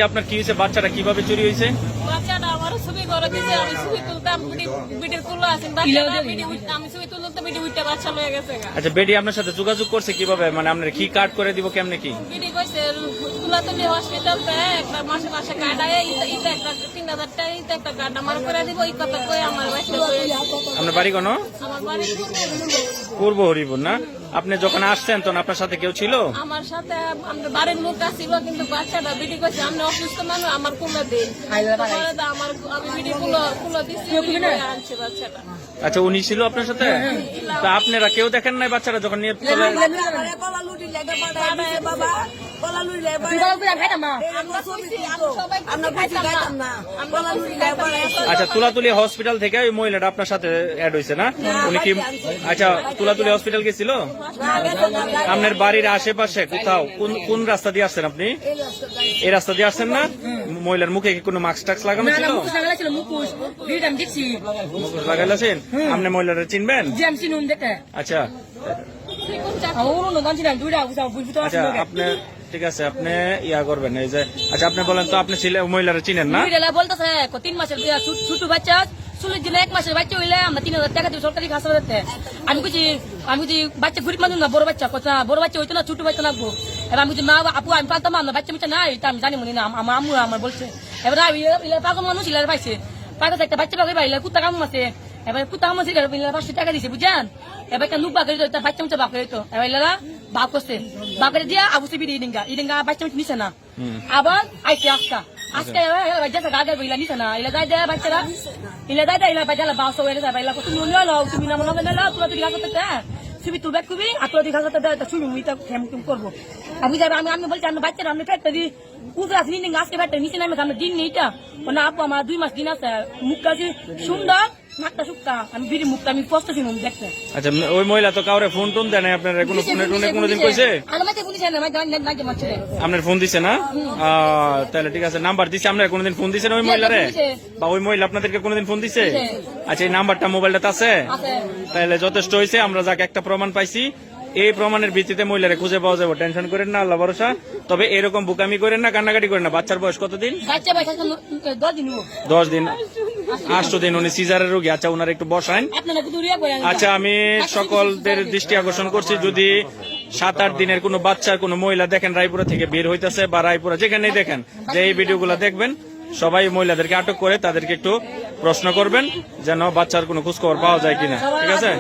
আপনার কি হয়েছে? বাচ্চাটা কিভাবে চুরি হয়েছে? বাচ্চাটা আমার ছবি করে দিয়েছে, আমি ছবি তুলতাম, বিটির তুলো আছে, আমি ছবি তুলতে বিটি উঠতে বাচ্চা লয়ে গেছে। আচ্ছা, বেডি আপনার সাথে যোগাযোগ করছে কিভাবে? মানে আপনার কি কার্ড করে দিব কেমনে কি? বিটি কইছে তুলাতুলি হসপিটাল একটা মাসে মাসে কার্ড আয়, ইটা একটা 3000 টাকা, ইটা একটা কার্ড আমার করে দিব, এই কথা কই আমার বাচ্চা কই। আপনার বাড়ি কোন? আমার বাড়ি পূর্ব হরিপুর না? আপনি যখন আসছেন তখন আপনার সাথে কেউ ছিল? আমার সাথে আমাদের বাড়ির লোক ছিল, কিন্তু বাচ্চাটা বিটি কইছে আমি অসুস্থ মানুষ, আমার কুলো দেই, আমার আমি বিটি কুলো দিচ্ছি, আনছে বাচ্চাটা। আচ্ছা, উনি ছিল আপনার সাথে? তা আপনারা কেউ দেখেন নাই বাচ্চারা যখন নিয়ে চলে? আচ্ছা, তুলাতুলি হসপিটাল থেকে ওই মহিলাটা আপনার সাথে অ্যাড হয়েছে না? উনি কি আচ্ছা তুলাতুলি হসপিটাল গেছিল? আপনার বাড়ির আশেপাশে কোথাও কোন রাস্তা দিয়ে আসছেন আপনি? এই রাস্তা দিয়ে আসছেন না? মহিলার মুখে কি কোনো মাস্ক টাক্স লাগানো ছিল? মুখোশ লাগাইছেন? আপনি মহিলাটা চিনবেন? আচ্ছা আচ্ছা, আপনি ঠিক আছে, আপনি ইয়া করবেন এই যে। আচ্ছা, আপনি বলেন তো, আপনি ছিলেন মহিলারা চিনেন না? বলতেছে 3 মাসের ছোট বাচ্চা, 1 মাসের বাচ্চা হইলে আমরা 3000 টাকা দিব সরকারি হাসপাতালে। আমি বলছি বাচ্চা গরিব মানুষ না, বড় বাচ্চা কথা, বড় বাচ্চা হইতো না, ছোট বাচ্চা লাগবো। এবার আমি বলছি মা আপু আমি পারতাম না, বাচ্চা মিচ্ছা নাই, এটা আমি জানি মনে না, আমার আম্মু আমার বলছে। এবার পাগল মানুষ ইলার পাইছে, পাগল একটা বাচ্চা পাগে পাইলে কুত্তা কাম আছে। এবার কুত্তা কাম আছে 500 টাকা দিছে, বুঝছেন? এবার একটা নুক বাকি বাচ্চা মিচ্ছা বাকি হইতো। এবার ইলারা বাপ করছে, বাপের দিয়া আবু সিবি ইডিঙ্গা বাচ্চা মিচ্ছা নিছে না। আবার আইসে আজকে বাচ্চা গাড়ি বইলা নিছে না, ইলা গাড়ি দেয় বাচ্চারা, ইলা গাড়ি দেয়, ইলা বাচ্চা বাস হয়ে যায়, বাইলা তুমি মনে হলো তুমি না মনে হবে না, তোরা তুই লাগাতে ছবি তুলবে খুবই আত্মা দিঘা ছবি মুইটা ফেম করবো। আমি যাবে আমি বলছি আমি বাচ্চারা আমি ফেটতে দিই উজরাস নিন আজকে ফেটতে নিচে নামে আমরা দিন নেইটা না আপু আমার 2 মাস দিন আছে, মুখটা সুন্দর, নাকটা শুক্তা, আমি বিড়ি মুখটা আমি কষ্ট ছিল দেখতে। আচ্ছা, ওই মহিলা তো কাউরে ফোন টোন দেয় না আপনার? কোনো ফোনে টোনে কোনোদিন কইছে? আপনার ফোন দিছে না? তাহলে ঠিক আছে, নাম্বার দিছে। আপনার কোনোদিন ফোন দিছে না ওই মহিলারে? বা ওই মহিলা আপনাদেরকে কোনোদিন ফোন দিছে? আচ্ছা, এই নাম্বারটা মোবাইলটাতে আছে? তাহলে যথেষ্ট হয়েছে, আমরা যাকে একটা প্রমাণ পাইছি, এই প্রমাণের ভিত্তিতে মহিলারে খুঁজে পাওয়া যাবে। টেনশন করেন না, আল্লাহ ভরসা। তবে এরকম বুকামি করেন না, কান্নাকাটি করেন না। বাচ্চার বয়স কতদিন? 10 দিন 8 দিন। উনি সিজারের রোগী। আচ্ছা, উনার একটু বসান। আচ্ছা, আমি সকলদের দৃষ্টি আকর্ষণ করছি, যদি 7-8 দিনের কোনো বাচ্চার কোনো মহিলা দেখেন রায়পুরা থেকে বের হইতেছে, বা রায়পুরা যেখানেই দেখেন যে এই ভিডিওগুলো দেখবেন, সবাই মহিলাদেরকে আটক করে তাদেরকে একটু প্রশ্ন করবেন, যেন বাচ্চার কোনো খোঁজ খবর পাওয়া যায় কিনা। ঠিক আছে?